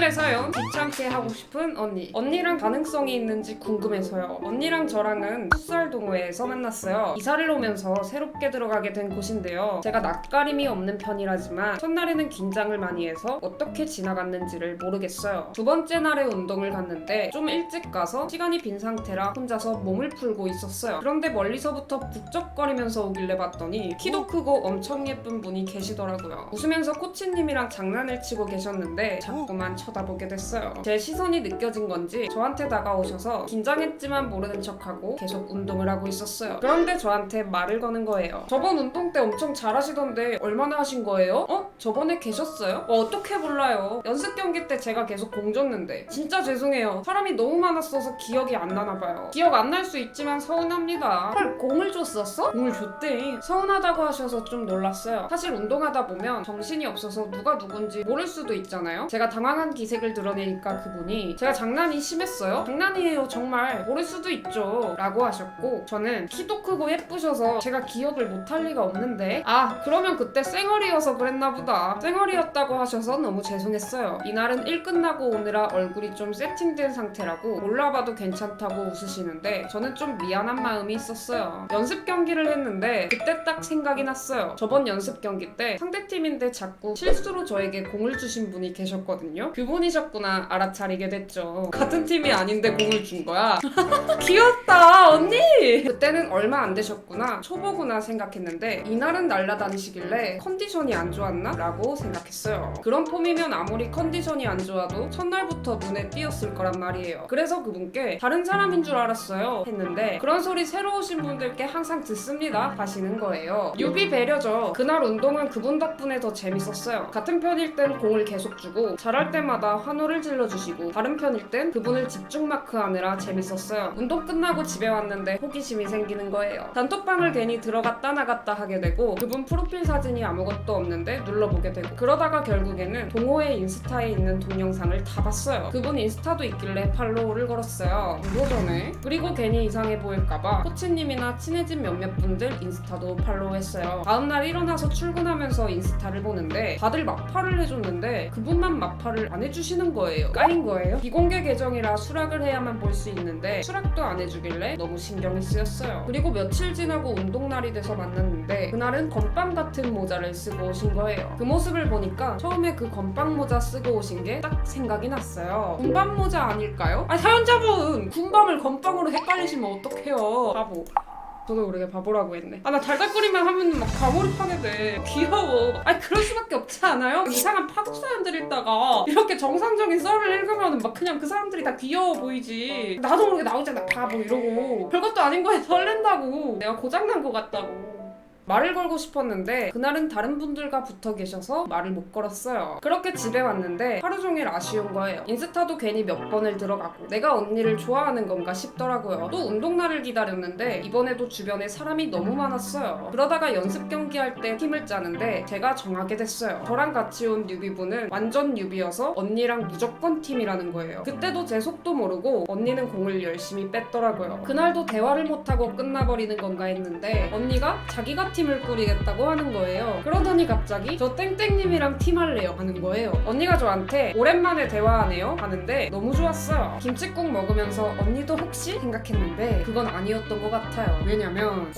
오늘의 사연, 귀찮게 하고 싶은 언니. 언니랑 가능성이 있는지 궁금해서요. 언니랑 저랑은 풋살 동호회에서 만났어요. 이사를 오면서 새롭게 들어가게 된 곳인데요. 제가 낯가림이 없는 편이라지만 첫날에는 긴장을 많이 해서 어떻게 지나갔는지를 모르겠어요. 두 번째 날에 운동을 갔는데 좀 일찍 가서 시간이 빈 상태라 혼자서 몸을 풀고 있었어요. 그런데 멀리서부터 북적거리면서 오길래 봤더니 키도 크고 엄청 예쁜 분이 계시더라고요. 웃으면서 코치님이랑 장난을 치고 계셨는데 자꾸만 쳐다보게 됐어요. 제 시선이 느껴진 건지 저한테 다가오셔서 긴장했지만 모르는 척하고 계속 운동을 하고 있었어요. 그런데 저한테 말을 거는 거예요. 저번 운동 때 엄청 잘하시던데 얼마나 하신 거예요? 저번에 계셨어요? 어떻게 몰라요? 연습 경기 때 제가 계속 공 줬는데. 진짜 죄송해요. 사람이 너무 많았어서 기억이 안 나나 봐요. 기억 안 날 수 있지만 서운합니다. 헐, 공을 줬었어? 공을 줬대. 서운하다고 하셔서 좀 놀랐어요. 사실 운동하다 보면 정신이 없어서 누가 누군지 모를 수도 있잖아요. 제가 당황한 기색을 드러내니까 그분이 제가 장난이 심했어요? 장난이에요, 정말. 모를 수도 있죠. 라고 하셨고, 저는 키도 크고 예쁘셔서 제가 기억을 못할 리가 없는데, 그러면 그때 쌩얼이어서 그랬나 보다. 쌩얼이었다고 하셔서 너무 죄송했어요. 이날은 일 끝나고 오느라 얼굴이 좀 세팅된 상태라고 몰라봐도 괜찮다고 웃으시는데 저는 좀 미안한 마음이 있었어요. 연습 경기를 했는데 그때 딱 생각이 났어요. 저번 연습 경기 때 상대팀인데 자꾸 실수로 저에게 공을 주신 분이 계셨거든요. 그분이셨구나 알아차리게 됐죠. 같은 팀이 아닌데 공을 준 거야. 귀엽다 언니. 그때는 얼마 안 되셨구나, 초보구나 생각했는데 이날은 날아다니시길래 컨디션이 안 좋았나? 라고 생각했어요. 그런 폼이면 아무리 컨디션이 안 좋아도 첫날부터 눈에 띄었을 거란 말이에요. 그래서 그분께 다른 사람인 줄 알았어요 했는데 그런 소리 새로 오신 분들께 항상 듣습니다 하시는 거예요. 유비 배려죠. 그날 운동은 그분 덕분에 더 재밌었어요. 같은 편일 땐 공을 계속 주고 잘할 때마다 환호를 질러주시고 다른 편일 땐 그분을 집중 마크하느라 재밌었어요. 운동 끝나고 집에 왔는데 호기심이 생기는 거예요. 단톡방을 괜히 들어갔다 나갔다 하게 되고 그분 프로필 사진이 아무것도 없는데 눌러보게 되고 그러다가 결국에는 동호회 인스타에 있는 동영상을 다 봤어요. 그분 인스타도 있길래 팔로우를 걸었어요. 이거전에. 그리고 괜히 이상해 보일까봐 코치님이나 친해진 몇몇 분들 인스타도 팔로우했어요. 다음날 일어나서 출근하면서 인스타를 보는데 다들 마파를 해줬는데 그분만 마파를 안 해주시는 거예요. 까인 거예요? 비공개 계정이라 수락을 해야만 볼 수 있는데 수락도 안 해주길래 너무 신경이 쓰였어요. 그리고 며칠 지나고 운동날이 돼서 만났는데 그날은 건빵 같은 모자를 쓰고 오신 거예요. 그 모습을 보니까 처음에 그 건빵 모자 쓰고 오신 게 딱 생각이 났어요. 군밤 모자 아닐까요? 사연자분! 군밤을 건빵으로 헷갈리시면 어떡해요. 바보. 저도 모르게 바보라고 했네. 나 달달거리만 하면 막 과몰입하게 돼. 귀여워. 그럴 수밖에 없지 않아요? 이상한 파국 사연들 읽다가 이렇게 정상적인 썰을 읽으면 막 그냥 그 사람들이 다 귀여워 보이지. 나도 모르게 나오잖아 바보 이러고. 별것도 아닌 거에 설렌다고. 내가 고장난 거 같다고. 말을 걸고 싶었는데 그날은 다른 분들과 붙어 계셔서 말을 못 걸었어요. 그렇게 집에 왔는데 하루 종일 아쉬운 거예요. 인스타도 괜히 몇 번을 들어가고 내가 언니를 좋아하는 건가 싶더라고요. 또 운동날을 기다렸는데 이번에도 주변에 사람이 너무 많았어요. 그러다가 연습 경기할 때 팀을 짜는데 제가 정하게 됐어요. 저랑 같이 온 뉴비분은 완전 뉴비여서 언니랑 무조건 팀이라는 거예요. 그때도 제 속도 모르고 언니는 공을 열심히 뺐더라고요. 그날도 대화를 못하고 끝나버리는 건가 했는데 언니가 자기가 팀을 꾸리겠다고 하는 거예요. 그러더니 갑자기 저 땡땡님이랑 팀할래요 하는 거예요. 언니가 저한테 오랜만에 대화하네요 하는데 너무 좋았어요. 김치국 먹으면서 언니도 혹시 생각했는데 그건 아니었던 것 같아요. 왜냐면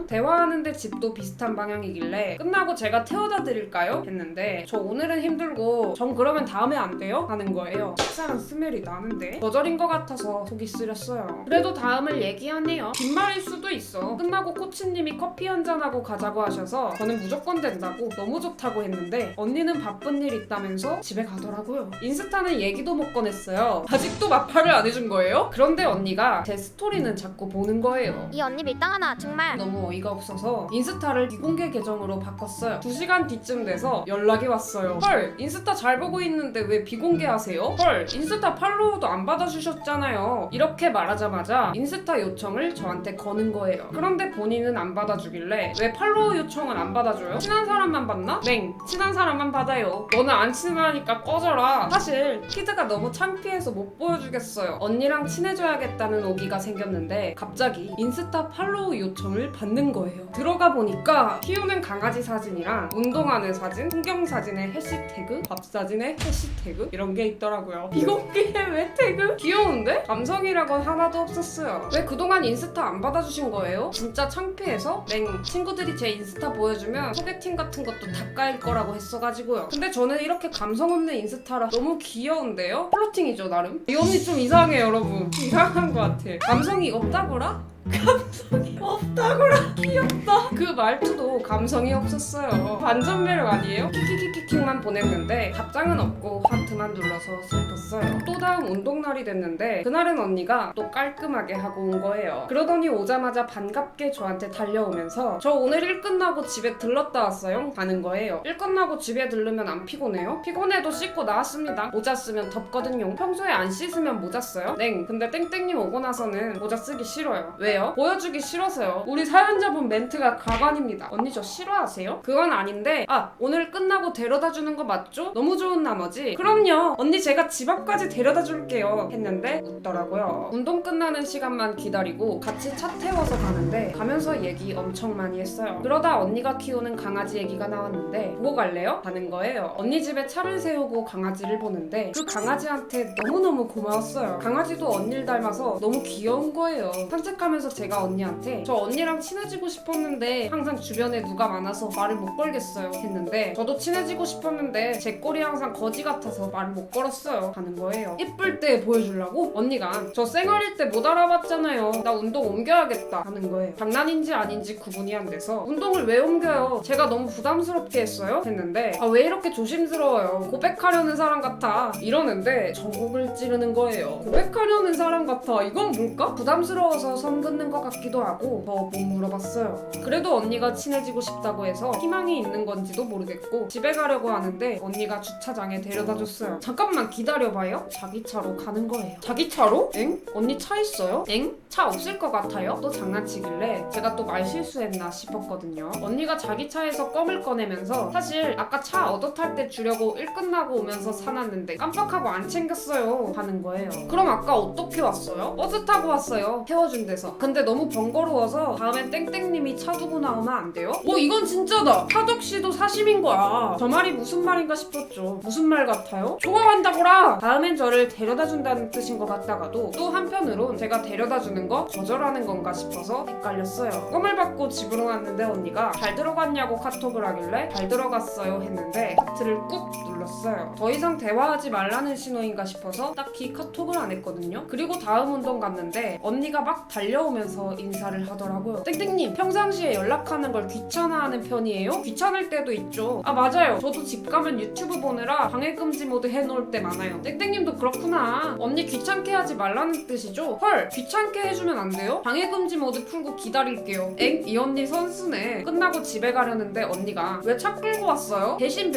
대화하는데 집도 비슷한 방향이길래 끝나고 제가 태워다 드릴까요? 했는데 저 오늘은 힘들고 전 그러면 다음에 안 돼요? 하는 거예요. 식사랑 스멜이 나는데 거절인 것 같아서 속이 쓰렸어요. 그래도 다음을 얘기하네요. 빈말일 수도 있어. 끝나고 코치님이 커피 한잔하고 가자고 하셔서 저는 무조건 된다고 너무 좋다고 했는데 언니는 바쁜 일 있다면서 집에 가더라고요. 인스타는 얘기도 못 꺼냈어요. 아직도 마파를 안 해준 거예요? 그런데 언니가 제 스토리는 자꾸 보는 거예요. 이 언니 밀당하나 정말. 너무 어이가 없어서 인스타를 비공개 계정으로 바꿨어요. 2시간 뒤쯤 돼서 연락이 왔어요. 헐, 인스타 잘 보고 있는데 왜 비공개하세요? 헐, 인스타 팔로우도 안 받아주셨잖아요. 이렇게 말하자마자 인스타 요청을 저한테 거는 거예요. 그런데 본인은 안 받아주길래 하길래 왜 팔로우 요청은 안 받아줘요? 친한 사람만 받나? 맹 친한 사람만 받아요. 너는 안 친하니까 꺼져라. 사실 키드가 너무 창피해서 못 보여주겠어요. 언니랑 친해져야겠다는 오기가 생겼는데 갑자기 인스타 팔로우 요청을 받는 거예요. 들어가 보니까 키우는 강아지 사진이랑 운동하는 사진, 풍경 사진에 해시태그, 밥 사진에 해시태그 이런 게 있더라고요. 비공개에 왜 태그? 귀여운데? 감성이라곤 하나도 없었어요. 왜 그동안 인스타 안 받아주신 거예요? 진짜 창피해서? 맹 친구들이 제 인스타 보여주면 소개팅 같은 것도 다 까일 거라고 했어가지고요. 근데 저는 이렇게 감성 없는 인스타라 너무 귀여운데요? 플로팅이죠 나름? 이 언니 좀 이상해 여러분. 이상한 것 같아. 감성이 없다고라? 감성이 없다고라. 귀엽다. 그 말투도 감성이 없었어요. 반전 매력 아니에요? 키키키키키만 보냈는데 답장은 없고 하트만 눌러서 슬펐어요. 또 다음 운동날이 됐는데 그날은 언니가 또 깔끔하게 하고 온 거예요. 그러더니 오자마자 반갑게 저한테 달려오면서 저 오늘 일 끝나고 집에 들렀다 왔어요 하는 거예요. 일 끝나고 집에 들르면 안 피곤해요? 피곤해도 씻고 나왔습니다. 모자 쓰면 덥거든요. 평소에 안 씻으면 모자 써요? 땡. 근데 땡땡님 오고 나서는 모자 쓰기 싫어요. 왜요? 보여주기 싫어서요. 우리 사연자분 멘트가 가관입니다. 언니 저 싫어하세요? 그건 아닌데 오늘 끝나고 데려다 주는 거 맞죠? 너무 좋은 나머지 그럼요 언니 제가 집 앞까지 데려다 줄게요 했는데 웃더라고요. 운동 끝나는 시간만 기다리고 같이 차 태워서 가는데 가면서 얘기 엄청 많이 했어요. 그러다 언니가 키우는 강아지 얘기가 나왔는데 보고 갈래요? 하는 거예요. 언니 집에 차를 세우고 강아지를 보는데 그 강아지한테 너무너무 고마웠어요. 강아지도 언니를 닮아서 너무 귀여운 거예요. 산책하면서 제가 언니한테 저 언니랑 친해지고 싶었는데 항상 주변에 누가 많아서 말을 못 걸겠어요 했는데 저도 친해지고 싶었는데 제 꼴이 항상 거지 같아서 말을 못 걸었어요 하는 거예요. 이쁠 때 보여주려고? 언니가 저 쌩얼일 때 못 알아봤잖아요. 나 운동 옮겨야겠다 하는 거예요. 장난인지 아닌지 구분이 안 돼서 운동을 왜 옮겨요? 제가 너무 부담스럽게 했어요? 했는데 왜 이렇게 조심스러워요? 고백하려는 사람 같아 이러는데 전곡을 찌르는 거예요. 고백하려는 사람 같아 이건 뭘까? 부담스러워서 선 긋는 것 같기도 하고 더 못 물어봤어요. 그래도 언니가 친해지고 싶다고 해서 희망이 있는 건지도 모르겠고 집에 가려고 하는데 언니가 주차장에 데려다 줬어요. 잠깐만 기다려봐요. 자기 차로 가는 거예요. 자기 차로? 엥? 언니 차 있어요? 엥? 차 없을 것 같아요? 또 장난치길래 제가 또 말 실수했나 싶었거든요. 언니가 자기 차에서 껌을 꺼내면서 사실 아까 차 얻어 탈 때 주려고 일 끝나고 오면서 사놨는데 깜빡하고 안 챙겼어요 하는 거예요. 그럼 아까 어떻게 왔어요? 버스 타고 왔어요. 태워준 데서. 근데 너무 번거로워서 다음엔 땡땡님이 차 두고 나오면 안 돼요? 이건 진짜다. 하덕씨도 사심인 거야. 저 말이 무슨 말인가 싶었죠. 무슨 말 같아요? 좋아한다고라. 다음엔 저를 데려다 준다는 뜻인 것 같다가도 또 한편으론 제가 데려다 주는 거 거절하는 건가 싶어서 헷갈렸어요. 껌을 받고 집으로 왔는데 언니가 잘 들어갔냐고 카톡을 하길래 잘 들어갔어요 했는데 하트를 꾹 눌렀어요. 더 이상 대화하지 말라는 신호인가 싶어서 딱히 카톡을 안 했거든요. 그리고 다음 운동 갔는데 언니가 막 달려오면서 인사를 하더라고요. 땡땡님 평상시에 연락하는 걸 귀찮아하는 편이에요? 귀찮을 때도 있죠. 맞아요. 저도 집 가면 유튜브 보느라 방해금지 모드 해놓을 때 많아요. 땡땡님도 그렇구나. 언니 귀찮게 하지 말라는 뜻이죠? 헐 귀찮게 해주면 안 돼요? 방해금지 모드 풀고 기다릴게요. 엥? 이 언니 선수네. 끝나고 집에 가려는데 언니가 왜 차 끌고 왔어요? 배신.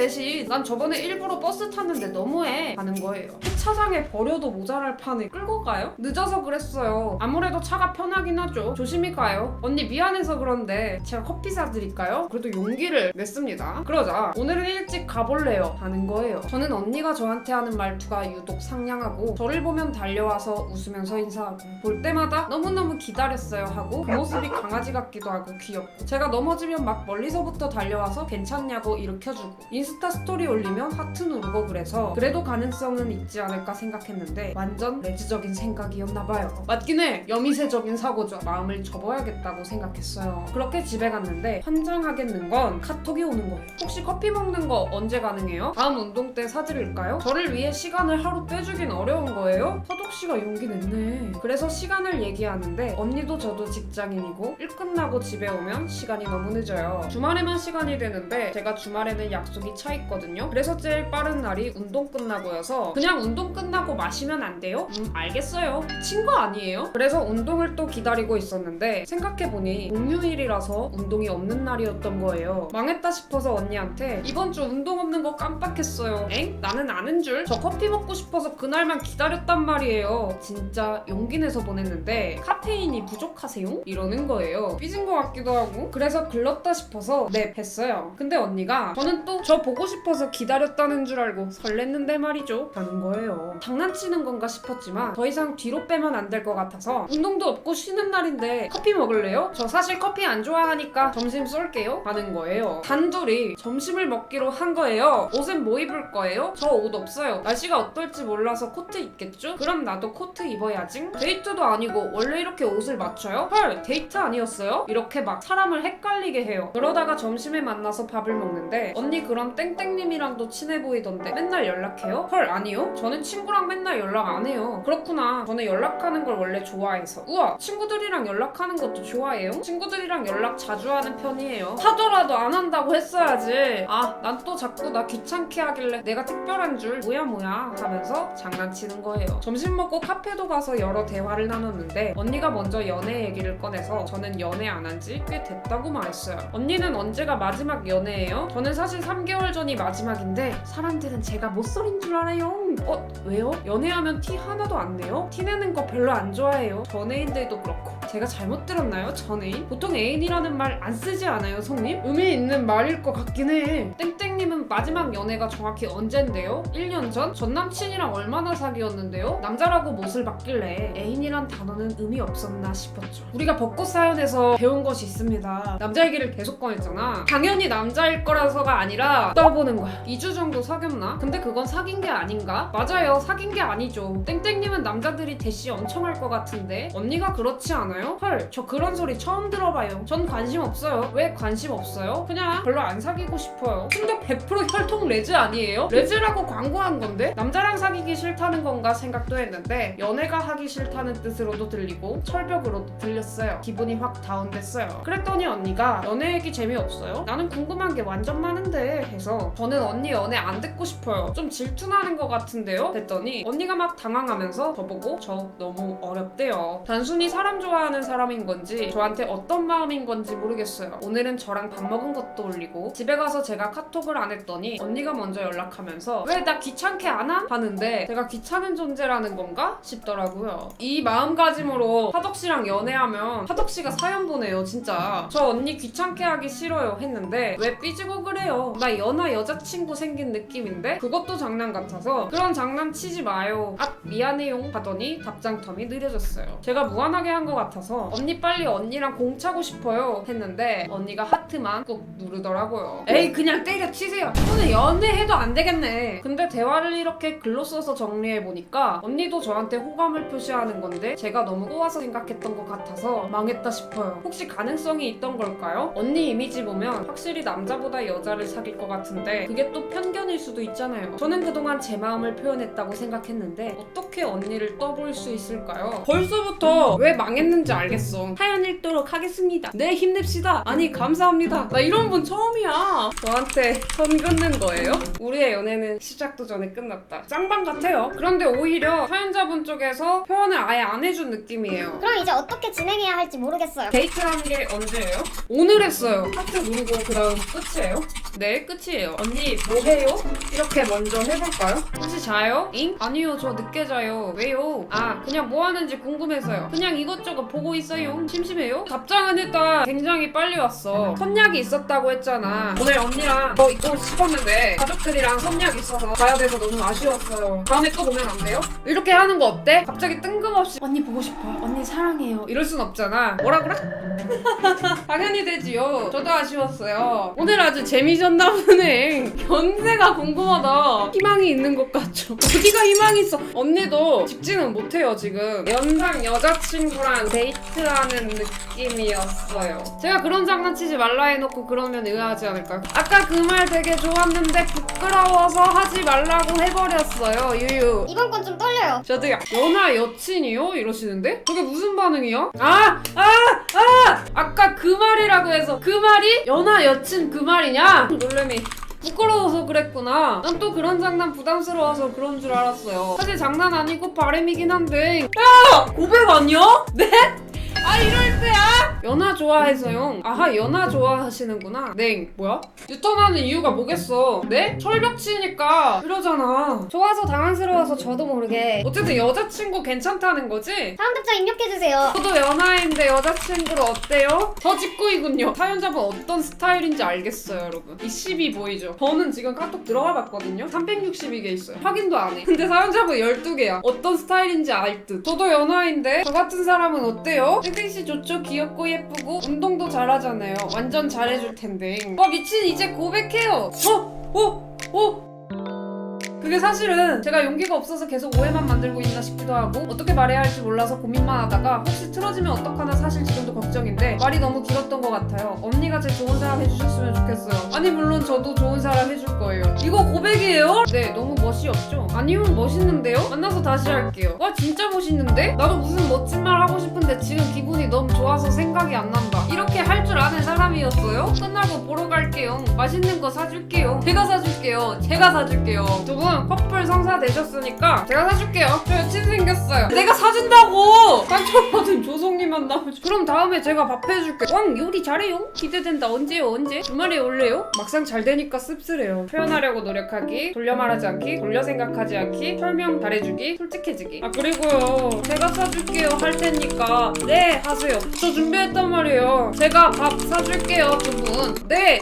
난 저번에 일부러 버스 탔는데 너무해 하는 거예요. 주차장에 버려도 모자랄 판에 끌고 가요? 늦어서 그랬어요. 아무래도 차가 편하긴 하죠. 조심히 가요. 언니 미안해서 그런데 제가 커피 사드릴까요? 그래도 용기를 냈습니다. 그러자 오늘은 일찍 가볼래요 하는 거예요. 저는 언니가 저한테 하는 말투가 유독 상냥하고 저를 보면 달려와서 웃으면서 인사하고 볼 때마다 너무너무 기다렸어요 하고 그 모습이 강아지 같기도 하고 귀엽고 제가 넘어지면 막 멀리서부터 달려와서 괜찮냐고 일으켜주고 인스타 스토리 올리면 하트 누르고 그래서 그래도 가능성은 있지 않을까 생각했는데 완전 레즈적인 생각이었나봐요. 맞긴 해. 여미새적인 사고죠. 마음을 접어야겠다고 생각했어요. 그렇게 집에 갔는데 환장하겠는 건 카톡이 오는 거예요. 혹시 커피 먹는 거 언제 가능해요? 다음 운동 때 사드릴까요? 저를 위해 시간을 하루 빼주긴 어려운 거예요? 서독씨가 용기 냈네. 그래서 시간을 얘기하는데 언니도 저도 직장인이고 일 끝나고 집에 오면 시간이 너무 늦어요. 주말에만 시간이 되는데 제가 주말에는 약속이 차 있거든요. 그래서 제일 빠른 날이 운동 끝나고여서 그냥 운동 운동 끝나고 마시면 안 돼요? 알겠어요. 친구 아니에요? 그래서 운동을 또 기다리고 있었는데 생각해보니 공휴일이라서 운동이 없는 날이었던 거예요. 망했다 싶어서 언니한테 이번 주 운동 없는 거 깜빡했어요. 엥? 나는 아는 줄? 저 커피 먹고 싶어서 그날만 기다렸단 말이에요. 진짜 용기 내서 보냈는데 카페인이 부족하세요? 이러는 거예요. 삐진 거 같기도 하고 그래서 글렀다 싶어서 네 했어요. 근데 언니가 저는 또 저 보고 싶어서 기다렸다는 줄 알고 설렜는데 말이죠 하는 거예요. 장난치는 건가 싶었지만 더 이상 뒤로 빼면 안 될 것 같아서 운동도 없고 쉬는 날인데 커피 먹을래요? 저 사실 커피 안 좋아하니까 점심 쏠게요 하는 거예요. 단둘이 점심을 먹기로 한 거예요. 옷은 뭐 입을 거예요? 저 옷 없어요. 날씨가 어떨지 몰라서 코트 입겠죠? 그럼 나도 코트 입어야지. 데이트도 아니고 원래 이렇게 옷을 맞춰요? 헐 데이트 아니었어요? 이렇게 막 사람을 헷갈리게 해요. 그러다가 점심에 만나서 밥을 먹는데 언니 그럼 땡땡님이랑도 친해 보이던데 맨날 연락해요? 헐 아니요. 저는 친구랑 맨날 연락 안 해요. 그렇구나. 저는 연락하는 걸 원래 좋아해서. 우와 친구들이랑 연락하는 것도 좋아해요? 친구들이랑 연락 자주 하는 편이에요. 하더라도 안 한다고 했어야지. 아 난 또 자꾸 나 귀찮게 하길래 내가 특별한 줄 뭐야 하면서 장난치는 거예요. 점심 먹고 카페도 가서 여러 대화를 나눴는데 언니가 먼저 연애 얘기를 꺼내서 저는 연애 안 한 지 꽤 됐다고 말했어요. 언니는 언제가 마지막 연애예요? 저는 사실 3개월 전이 마지막인데 사람들은 제가 못소린 줄 알아요. 왜요? 연애하면 티 하나도 안 내요? 티 내는 거 별로 안 좋아해요. 전애인들도 그렇고. 제가 잘못 들었나요? 전애인? 보통 애인이라는 말 안 쓰지 않아요, 손님? 의미 있는 말일 것 같긴 해. 땡땡님은 마지막 연애가 정확히 언젠데요? 1년 전? 전 남친이랑 얼마나 사귀었는데요? 남자라고 못을 받길래 애인이란 단어는 의미 없었나 싶었죠. 우리가 벚꽃 사연에서 배운 것이 있습니다. 남자 얘기를 계속 꺼냈잖아. 당연히 남자일 거라서가 아니라 떠보는 거야. 2주 정도 사귀었나? 근데 그건 사귄 게 아닌가? 맞아요. 사귄 게 아니죠. 땡땡님은 남자들이 대시 엄청 할 것 같은데 언니가 그렇지 않아요? 헐, 저 그런 소리 처음 들어봐요. 전 관심 없어요. 왜 관심 없어요? 그냥 별로 안 사귀고 싶어요. 근데 100% 혈통 레즈 아니에요? 레즈라고 광고한 건데? 남자랑 사귀기 싫다는 건가 생각도 했는데 연애가 하기 싫다는 뜻으로도 들리고 철벽으로도 들렸어요. 기분이 확 다운됐어요. 그랬더니 언니가 연애 얘기 재미없어요? 나는 궁금한 게 완전 많은데 해서 저는 언니 연애 안 듣고 싶어요. 좀 질투나는 것 같은데요? 했더니 언니가 막 당황하면서 저보고 저 너무 어렵대요. 단순히 사람 좋아하는 사람인 건지 저한테 어떤 마음인 건지 모르겠어요. 오늘은 저랑 밥 먹은 것도 올리고 집에 가서 제가 카톡을 안 했더니 언니가 먼저 연락하면서 왜 나 귀찮게 안 함? 하는데 제가 귀찮은 존재라는 건가? 싶더라고요. 이 마음가짐으로 하덕씨랑 연애하면 하덕씨가 사연 보내요 진짜. 저 언니 귀찮게 하기 싫어요 했는데 왜 삐지고 그래요? 나 연하 여자친구 생긴 느낌인데? 그것도 장난 같아서 그런 장난 치지 마요. 아 미안해요 하더니 답장 텀이 느려졌어요. 제가 무한하게 한 것 같아서 언니 빨리 언니랑 공 차고 싶어요 했는데 언니가 하트만 꾹 누르더라고요. 에이 그냥 때려치세요. 오늘 연애해도 안 되겠네. 근데 대화를 이렇게 글로 써서 정리해보니까 언니도 저한테 호감을 표시하는 건데 제가 너무 꼬아서 생각했던 것 같아서 망했다 싶어요. 혹시 가능성이 있던 걸까요? 언니 이미지 보면 확실히 남자보다 여자를 사귈 것 같은데 그게 또 편견일 수도 있잖아요. 저는 그동안 제 마음을 표현했다고 생각했는데 어떻게 언니를 떠볼 수 있을까요? 벌써부터 왜 망했는지 알겠어. 사연 읽도록 하겠습니다. 네 힘냅시다. 아니 감사합니다. 나 이런 분 처음이야. 저한테 선 긋는 거예요? 우리의 연애는 시작도 전에 끝났다. 짱방 같아요. 그런데 오히려 사연자분 쪽에서 표현을 아예 안 해준 느낌이에요. 그럼 이제 어떻게 진행해야 할지 모르겠어요. 데이트하는 게 언제예요? 오늘 했어요. 하트 누르고 그 다음 끝이에요? 네 끝이에요. 언니 뭐 해요? 이렇게 먼저 해볼까요? 혹시 자요? 잉? 아니요 저 늦게 자요. 왜요? 아 그냥 뭐 하는지 궁금해서요. 그냥 이것저것 보고 있어요. 심심해요? 답장은 일단 굉장히 빨리 왔어. 선약이 있었다고 했잖아. 오늘 언니랑 더 있고 싶었는데 가족들이랑 선약 있어서 가야 돼서 너무 아쉬웠어요. 다음에 또 보면 안 돼요? 이렇게 하는 거 어때? 갑자기 뜬금없이 언니 보고 싶어요. 언니 사랑해요. 이럴 순 없잖아. 뭐라 그래? 당연히 되지요. 저도 아쉬웠어요. 오늘 아주 재미졌나 보네. 견제가 궁금하다. 희망이 있는 것 같죠? 어디가 희망이 있어? 언니도 직진은 못해요 지금. 연상 여자친구랑 데이트하는 느낌이었어요. 제가 그런 장난치지 말라 해놓고 그러면 의아하지 않을까요? 아까 그 말 되게 좋았는데 부끄러워서 하지 말라고 해버렸어요. 유유. 이번 건 좀 떨려요. 저도요. 연하 여친이요? 이러시는데? 저게 무슨 반응이야? 아까 그 말이라고 해서 그 말이 연하 여친 그 말이냐? 놀래미. 부끄러워서 그랬구나. 난 또 그런 장난 부담스러워서 그런 줄 알았어요. 사실 장난 아니고 바램이긴 한데. 야! 고백 아니야? 네? 아 이럴 때야? 연하 좋아해서요. 아하 연하 좋아하시는구나. 네 뭐야? 유턴하는 이유가 뭐겠어? 네? 철벽치니까 이러잖아. 좋아서 당황스러워서 저도 모르게. 어쨌든 여자친구 괜찮다는 거지? 다음 답장 입력해주세요. 저도 연하인데 여자친구로 어때요? 저 직구이군요. 사연자분 어떤 스타일인지 알겠어요 여러분. 이 12 보이죠? 저는 지금 카톡 들어가 봤거든요. 362개 있어요. 확인도 안 해. 근데 사연자분 12개야. 어떤 스타일인지 알 듯. 저도 연하인데 저 같은 사람은 어때요? 섹시 좋죠? 귀엽고 예쁘고 운동도 잘하잖아요. 완전 잘해줄 텐데. 와 미친 이제 고백해요. 그게 사실은 제가 용기가 없어서 계속 오해만 만들고 있나 싶기도 하고 어떻게 말해야 할지 몰라서 고민만 하다가 혹시 틀어지면 어떡하나 사실 지금도 걱정인데 말이 너무 길었던 것 같아요. 언니가 제 좋은 사람 해주셨으면 좋겠어요. 아니 물론 저도 좋은 사람 해줄 거예요. 이거 고백이에요? 네 너무 멋이 없죠? 아니면 멋있는데요? 만나서 다시 할게요. 와 진짜 멋있는데? 나도 무슨 멋진 말 하고 싶은데 지금 기분이 너무 좋아서 생각이 안 난다. 이렇게 할 줄 아는 사람이었어요? 끝나고 보러 갈게요. 맛있는 거 사줄게요. 제가 사줄게요. 두 분 커플 성사 되셨으니까 제가 사줄게요. 저 여친 생겼어요. 내가 사준다고! 상처받은 조성님 만나면 그럼 다음에 제가 밥 해줄게. 왕 요리 잘해요? 기대된다. 언제요? 언제? 주말에 올래요? 막상 잘 되니까 씁쓸해요. 표현하려고 노력하기, 돌려 말하지 않기, 돌려 생각하지 않기, 설명 잘해주기, 솔직해지기. 아 그리고요 제가 사줄게요 할 테니까 네 하세요. 저 준비했단 말이에요. 제가 밥 사줄게요 두 분. 네!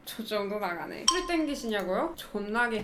저 정도 나가네. 술 땡기시냐고요? 존나게.